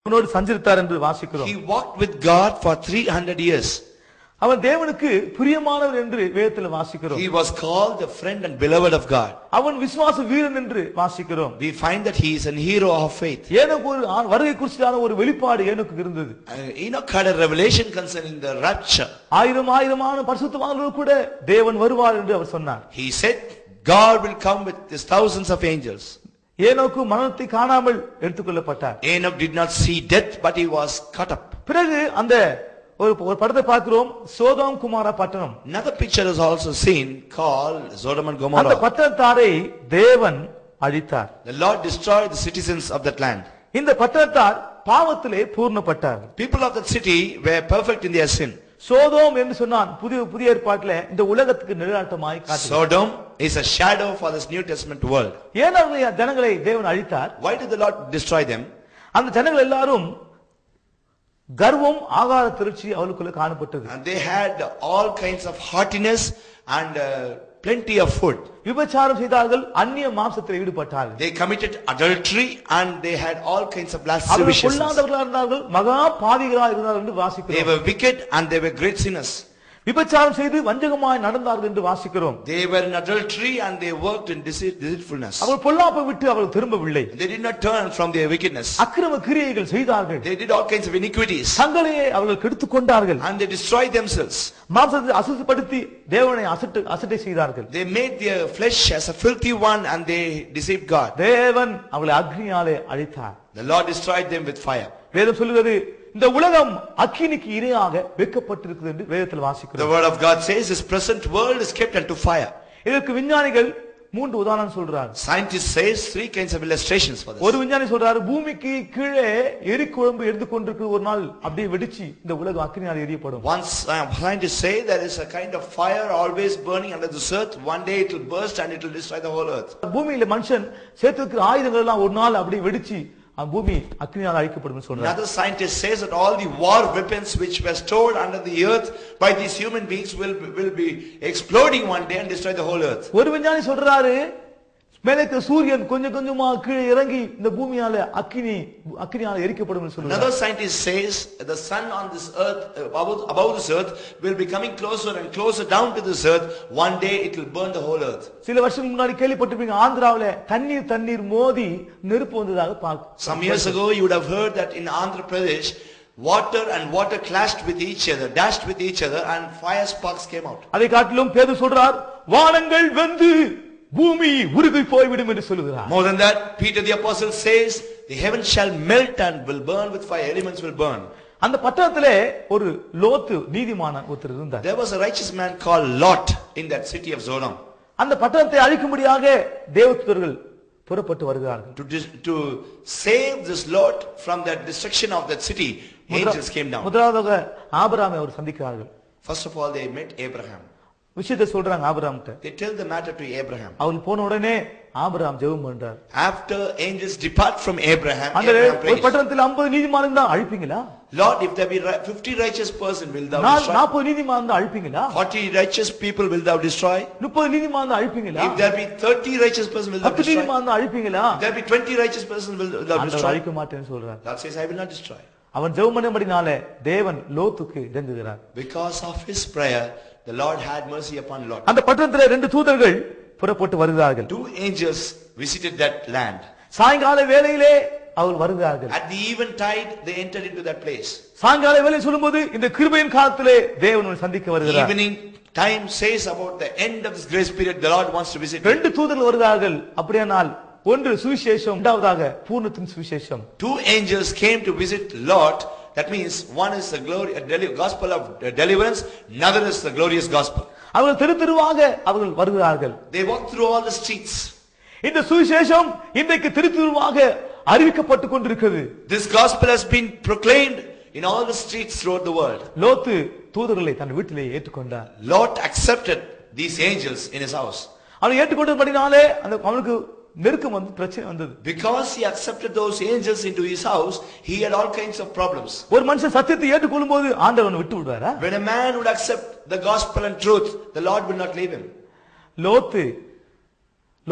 அவனோடு சஞ்சரித்தார் என்று வாசிக்கிறோம். He walked with God for 300 years. அவன் தேவனுக்கு பிரியமானவர் என்று வேதத்தில் வாசிக்கிறோம். He was called the friend and beloved of God. அவன் விசுவாச வீரன் என்று வாசிக்கிறோம். We find that he is a hero of faith. ஏனோக்கு ஒரு வருகை குறித்தான ஒரு வெளிப்பாடு ஏனோக்கு இருந்தது. Enoch had a revelation concerning the rapture. ஆயிரமான பரிசுத்தவான்களோடு கூட தேவன் வருவார் என்று அவர் சொன்னார். He said God will come with his thousands of angels. ஏனோக்கு மரணத்தை காணாமல் எடுத்துக்கொள்ளப்பட்டார். Enoch did not see death, but he was caught up. பிறகு அந்த ஒரு படத்தை பார்க்கிறோம், சோதோம் குமாரா பட்டணம். Another picture is also seen called Sodom and Gomorrah. அந்த பட்டணத்தாரை தேவன் அழித்தார். The Lord destroyed the citizens of that land. இந்த பட்டணத்தார் பாவத்திலே பூர்ணப்பட்டார். People of that city were perfect in their sin. Sodom என்று சொன்னான் புதிய ஏற்பாட்டிலே இந்த உலகத்துக்கு நிழலாட்டமாய் காட்டுகிறார். Sodom is a shadow for this New Testament world. ஏன் அவருடைய ஜனங்களை தேவன் அழித்தார்? Why did the Lord destroy them? அந்த ஜனங்கள் எல்லாரும் கர்வம் ஆகார திருச்சி அவளுக்குள்ள காணப்பட்டது. And they had all kinds of haughtiness and plenty of food. விபச்சாரம் செய்தார்கள், அந்நிய மாம்சத்தில் ஈடுபட்டார்கள். They committed adultery and they had all kinds of அவர்கள் lasciviousness. பொல்லாதவர்களாக இருந்தார்கள், மகா பாவிகளாக இருந்தார்கள் என்று They வாசிக்கிறோம். were wicked and they were great sinners. விபச்சாரம் செய்து வஞ்சகமாய் நடந்தார்கள் என்று வாசிக்கிறோம். They were in adultery and they worked in deceitfulness. அவர்கள் பொல்லாப்பை விட்டு அவர்கள் திரும்பவில்லை. They did not turn from their wickedness. அக்கிரம கிரியைகள் செய்தார்கள். They did all kinds of iniquities தங்களையே அவர்கள் கெடுத்துக் கொண்டார்கள். and they destroyed themselves. மாம்சத்தை அசுத்தப்படுத்தி தேவனை அசட்டை செய்தார்கள். They made their flesh as a filthy one and they deceived God. தேவன் அவங்களை அக்னியாலே அழித்தார். The Lord destroyed them with fire. வேதம் சொல்லுகிறது இந்த உலகம் அக்கினிக்கு இரையாக வைக்கப்பட்டிருக்கிறது என்று வேதத்தில் The வாசிக்கிறோம். word of God says this present world is kept unto fire. இதற்கு விஞ்ஞானிகள் 3 உதாரணம் சொல்றார். Scientists says 3 kinds of illustrations for this. ஒரு விஞ்ஞானி சொல்றாரு, பூமிக்கு கீழே எரிக்குழம்பு எடுத்து கொண்டிருக்கு, ஒரு நாள் அப்படியே வெடிச்சு இந்த உலகம் அக்கினியால் எரியப்படும். Once scientists say there is a kind of fire always burning under this earth. One day it will burst and it will destroy the whole earth. பூமியில மனுஷன் சேர்த்திருக்கிற ஆயுதங்கள் எல்லாம் ஒரு நாள் அப்படியே வெடிச்சு பூமி அக்கினியால் அழிக்கப்படும் சொல்றார். Another scientist says that all the war weapons which were stored under the earth by these human beings will be exploding one day and destroy the whole earth. ஒரு விஞ்ஞானி சொல்றாரு, மேலக்கு சூரியன் கொஞ்சம் கொஞ்சமா கீழே இறங்கி இந்த பூமியால அக்கினியால எரிக்கப்படும் சொல்றாரு. Another scientist says the sun on this earth above this earth will be coming closer and closer down to this earth. One day it will burn the whole earth. சில வருஷம் முன்னாடி கேள்விப்பட்டிருப்பீங்க, ஆந்திராவில தண்ணீர் மோதி நெருப்பு வந்ததாக பார்க்க. Some years ago you would have heard that in Andhra Pradesh water and water clashed with each other, dashed with each other and fire sparks came out. அதை காட்டிலும் பேதுரு சொல்றார், வானங்கள் வெந்து பூமி உருகி போய்விடும் என்று சொல்கிறார். More than that, Peter the apostle says the heavens shall melt and will burn with fire, elements will burn. அந்த பட்டணத்திலே ஒரு லோத்து நீதிமான் ஒருத்தர் இருந்தார். There was a righteous man called Lot in that city of Sodom. அந்த பட்டணத்தை அழிக்கும்படியாக தேவதூதர்கள் புறப்பட்டு வருகிறார்கள். To save this Lot from that destruction of that city, angels came down. முதலாவதாக ஆபிரகாமை அவர் சந்திக்கிறார்கள். First of all they met Abraham. விஷயத்தை சொல்றாங்க ஆபிரகாம்கிட்ட. They tell the matter to Abraham. அவர் போன உடனே ஆபிரகாம் ஜெபம் பண்றார். After angels depart from Abraham, அந்த ஒரு பட்டணத்தில் 50 நீதிமான் இருந்தா அழிப்பீங்களா? Lord, if there be 50 righteous person, will thou destroy? 40 நீதிமான் இருந்தா அழிப்பீங்களா? 40 righteous people will thou destroy? 30 நீதிமான் இருந்தா அழிப்பீங்களா? If there be 30 righteous person, will thou 10 destroy? நீதிமான் இருந்தா அழிப்பீங்களா? If there be 20 righteous person, will thou destroy? அழிக்க மாட்டேன்னு சொல்றார். God says, I will not destroy. அவன் ஜெபம் பண்ணபடினாலே தேவன் லோத்துக்கு இறங்குகிறார். Because of his prayer, the Lord had mercy upon Lot. அந்த பட்டணத்திலே 2 தூதர்கள் புறப்பட்டு வருகிறார்கள். 2 angels visited that land. சாயங்கால வேளையிலே அவர் வருகிறார்கள். At the eventide they entered into that place. சாயங்கால வேளை சொல்லும்போது இந்த கிருபையின் காலத்திலே தேவனை சந்திக்க வருகிறார். Evening time says about the end of this grace period, the Lord wants to visit. 2 தூதர்கள் வருகிறார்கள். அப்படியானால் ஒன்று சுவிசேஷம், இரண்டாவதாக பூர்ணத்தின் சுவிசேஷம். 2 angels came to visit Lot. That means one is the gospel of deliverance, another is the glorious gospel. அவர்கள் தெருவாக அவர்கள் வருகிறார்கள். They walk through all the streets. இந்த சுவிசேஷம் இன்றைக்கு தெருவாக அறிவிக்கப்பட்டு கொண்டிருக்கிறது. This gospel has been proclaimed in all the streets throughout the world. லோத்து தூதர்களை தன் வீட்டிலே ஏற்றுக்கொண்டார். Lot accepted these angels in his house. அவனை ஏற்றுக்கொண்டபடினாலே அவனுக்கு நெருக்கம் வந்து பிரச்சனை வந்தது. Because he accepted those angels into his house, he had all kinds of problems. ஒரு மனுஷன் சத்தியத்தை ஏற்றுக்கொள்ளும்போது ஆண்டவன் விட்டு விடுவாரா? When a man would accept the gospel and truth, the Lord will not leave him. லோத்து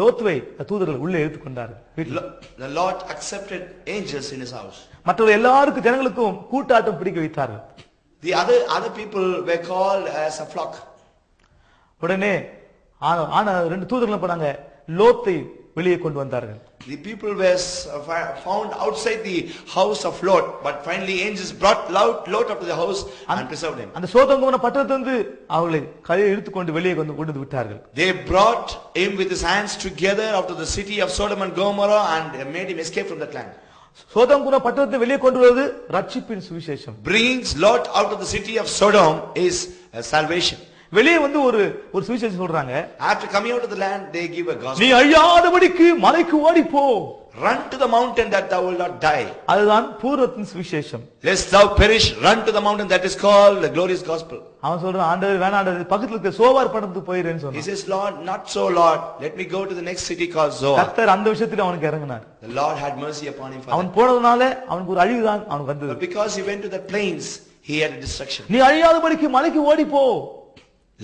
லோத்துவை தூதர்கள் உள்ளே எடுத்துக்கொண்டார்கள். The Lord accepted angels in his house. மற்ற எல்லாருக்கும் ஜனங்களுக்கும் கூட்டாட்டம் பிடிக்க வைத்தார்கள். The other people were called as a flock. உடனே ஆனா ரெண்டு தூதர்கள் போனாங்க, லோத்தை வெளியே கொண்டு வந்தார்கள். The people were found outside the house of Lot, but finally angels brought Lot up to the house and preserved him. அந்த சோதோம் கோமோரா பட்டணத்திலிருந்து அவர்களை கையை இழுத்துக்கொண்டு வெளியே கொண்டு விட்டார்கள். They brought him with his hands together out of the city of Sodom and Gomorrah and made him escape from that land. Sodom கோமோரா பட்டணத்தை வெளியே கொண்டு வருவது ரட்சிப்பின் சுவிசேஷம். Bringing Lot out of the city of Sodom is salvation. வெளியே வந்து ஒரு சுவிசேஷம் சொல்றாங்க. After coming out of the land, they give a gospel. நீ அழியாதபடிக்கு மலைக்கு ஓடி போ. Run to the mountain that thou will not die. அதுதான் பூர்வத்தின் சுவிசேஷம். Lest thou perish, run to the mountain that is called the glorious gospel. அவன் சொல்றான், ஆண்டவர் வேணாண்டது, பக்கத்துல இருக்க சோவார் பட்டணத்துக்கு போயிரேன்னு சொன்னான். He says, Lord, not so, Lord. Let me go to the next city called Zoar. கர்த்தர் அந்த விஷயத்துல அவனுக்கு இறங்கினார். The Lord had mercy upon him for that. அவன் போனதுனால அவனுக்கு ஒரு அழிவு தான் அவனுக்கு வந்தது. But because he went to the plains, he had a destruction. நீ அழியாதபடிக்கு மலைக்கு ஓடி போ.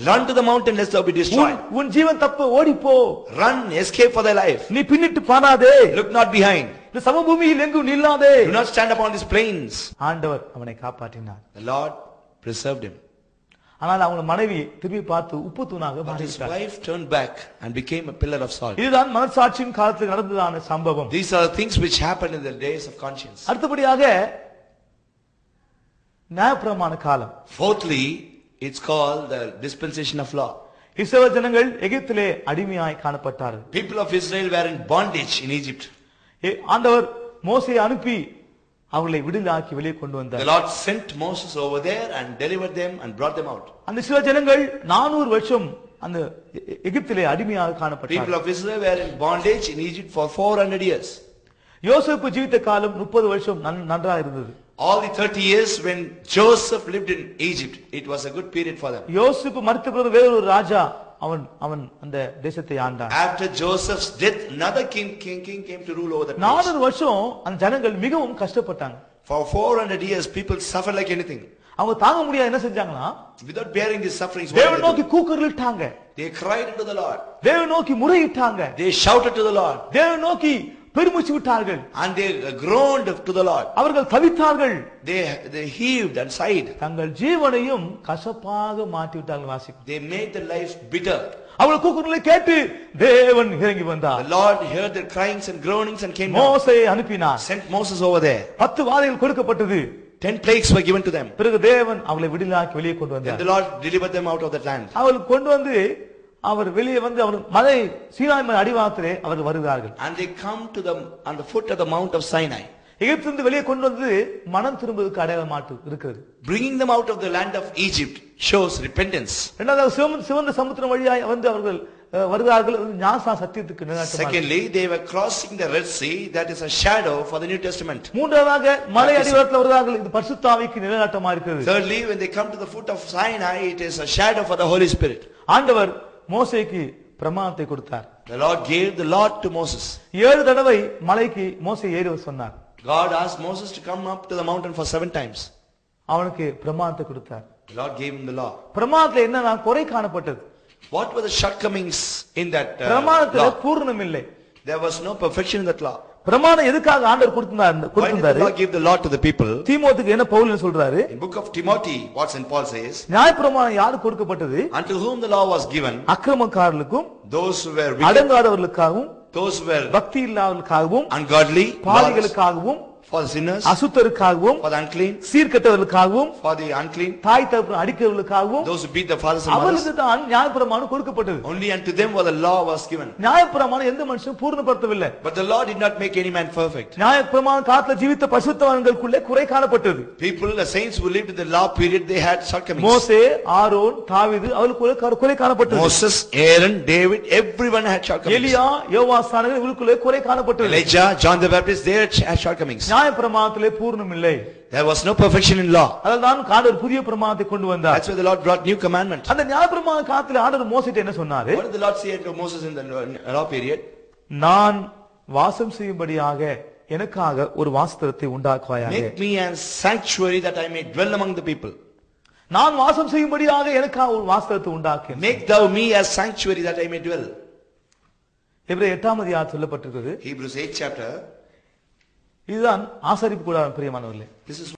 Run to the mountain lest thou be destroyed. உன் ஜீவன் தப்ப ஓடி போ. Run, escape for thy life. நீ பின்னிட்டு பாராதே. Look not behind. இந்த சமபூமியில் எங்கும் நில்லாதே. Do not stand upon these plains. ஆண்டவர் அவனை காப்பாற்றினார். The Lord preserved him. ஆனால் அவன் மனைவி திரும்பி பார்த்து உப்பு தூணாக But his மாறிவிட்டார். wife turned back and became a pillar of salt. இதுதான் மனசாட்சியின் காலத்தில் நடந்ததான சம்பவம். These are the things which happened in the days of conscience. அடுத்தபடியாக நியாயப்பிரமாண காலம். Fourthly, it's called the dispensation of law. இஸ்ரவேல் ஜனங்கள் எகிப்திலே அடிமையாய் காணப்பட்டார்கள். People of Israel were in bondage in Egypt. ஆண்டவர் மோசேயை அனுப்பி அவர்களை விடுதலையாக்கி வெளியே கொண்டு The வந்தார். Lord sent Moses over there and delivered them and brought them out. அந்த இஸ்ரவேல் ஜனங்கள் 400 வருஷம் அந்த எகிப்திலே அடிமையாக People காணப்பட்டார்கள். of Israel were in bondage in Egypt for 400 years. யோசேப்பு ஜீவித்த காலம் 30 வருஷம் நன்றாக இருந்தது. All the 30 years when Joseph lived in Egypt, it was a good period for them. யோசேப்பு மரித்த பிறகு வேறொரு ராஜா அவன் அந்த தேசத்தை ஆண்டான். After Joseph's death, another king came to rule over the place. 400 வருஷம் அந்த ஜனங்கள் மிகவும் கஷ்டப்பட்டாங்க. For 400 years, people suffered like anything. அவங்க தாங்க முடியாது என்ன செஞ்சாங்கன்னா, Without bearing these sufferings, தேவனை நோக்கி கூக்குரலிட்டாங்க. they cried unto the Lord. தேவனை நோக்கி முறையிட்டாங்க. They shouted to the Lord. தேவனை நோக்கி பெருமூச்சு விட்டார்கள். And they groaned to the Lord. அவர்கள் தவித்தார்கள். They heaved and sighed. தங்கள் ஜீவனையும் கசப்பாக மாற்றி விட்டார்கள். வாசிக்கும். They made their lives bitter. அவர்கள் கூக்குரலை கேட்டு தேவன் இறங்கி வந்தார். The Lord heard their cryings and groanings and came down. மோசேயை அனுப்பினார். Sent Moses over there. 10 வாதைகள் கொடுக்கப்பட்டது. 10 plagues were given to them. பிறகு தேவன் அவளை விடுதலையாக்கி வெளியே கொண்டு Then வந்தார். the Lord delivered them out of that land. அவள் கொண்டு வந்து அவர் வெளியே வந்து அவர் மலை சீனாய் மலை அடிவாரத்திலே அவர் வருகிறார்கள். And they come to on the foot of the mount of Sinai. எகிப்திலிருந்து வெளியே கொண்டு வந்து மனம் திரும்புவதற்கு அடையாளமாட்டு இருக்கிறது. Bringing them out of the land of Egypt shows repentance. இரண்டாவது சிவந்த சமுத்திரம் வழியாய் வந்து அவர்கள் வருகிறார்கள். ஞானஸ்நான சத்தியத்துக்கு நிலைநாட்டமாக. Secondly, they were crossing the Red Sea, that is a shadow for the New Testament. மூன்றாவதாக மலை அடிவாரத்தில் வருகிறார்கள். இது பரிசுத்த ஆவிக்கு நிலைநாட்டமாக இருக்கிறது. Thirdly, when they come to the foot of Sinai, it is a shadow for the Holy Spirit. ஆண்டவர் மோசேக்கு பிரமாணத்தை கொடுத்தார். The Lord gave the law to Moses. 7 தடவை மலைக்கு மோசே ஏறி சொன்னார். God asked Moses to come up to the mountain for 7 times. அவனுக்கு பிரமாணத்தை கொடுத்தார். The Lord gave him the law. பிரமாணத்துல என்னன்னா குறை காணப்பட்டது. What were the shortcomings in that பிரமாணத்துல law? பூரணம் இல்லை. There was no perfection in that law. பிரமாணம் எதுக்காக ஆண்டவர் Why did the Lord give the law to the people? தீமோத்தேயுக்கு என்ன பவுல் சொல்றாரு? In book of Timothy, what St. Paul says, நியாயப்பிரமாணம் யாருக்கு கொடுக்கப்பட்டது? unto whom the law was given, அக்கிரமக்காரர்களுக்கும், those who were wicked, அடங்காதவர்களுக்காகவும், those who were பக்தி இல்லாதவர்களுக்காகவும், ungodly, பாவிகளுக்காகவும், for the sinners, அசுத்தருக்காகவும், for the unclean, சீர்கெட்டவர்களுக்காகவும், for the unclean, தாய் தகப்பனை அடிக்கிறவர்களுக்காகவும், those who beat their fathers and mothers. அவர்களுக்கு தான் நியாயப்பிரமாணம் கொடுக்கப்பட்டது. Only unto them was the law was given. நியாயப்பிரமாணம் எந்த மனுஷனும் பூர்ணப்படுத்தவில்லை. But the law did not make any man perfect. நியாயப்பிரமாணம் காலத்துல ஜீவித்த பரிசுத்தவான்களுக்குள்ளே குறை காணப்பட்டது. People, the saints who lived in the law period, they had shortcomings. மோசே, ஆரோன், தாவீது அவர்களுக்குள்ளே குறை காணப்பட்டது. Moses, Aaron, David, everyone had shortcomings. எலியா, யோவாசானர்கள் இவர்களுக்குள்ளே குறை காணப்பட்டது. Elijah, John the Baptist, they had shortcomings. நியாயப்பிரமாணத்திலே பூர்ணம் இல்லை. There was no perfection in law. அதனால்தான் ஆண்டவர் புதிய பிரமாணத்தை கொண்டு வந்தார். That's why the Lord brought new commandment. அந்த நியாயப்பிரமாண காலத்துல ஆண்டவர் மோசேட்ட என்ன சொன்னாரு? What did the Lord say to Moses in the law period? நான் வாசம் செய்யும்படியாக எனக்காக ஒரு வாசஸ்தலத்தை உண்டாக்குவாயாக. Make me a sanctuary that I may dwell among the people. நான் வாசம் செய்யும்படியாக எனக்காக ஒரு வாசஸ்தலத்தை உண்டாக்கு. Make thou me a sanctuary that I may dwell. எபிரேயர் 8ஆம் அதிகாரம் சொல்லப்பட்டிருக்கிறது. Hebrews 8th chapter. இதுதான் ஆசரிப்பு கூடாரம் பிரியமானவர்களே. This is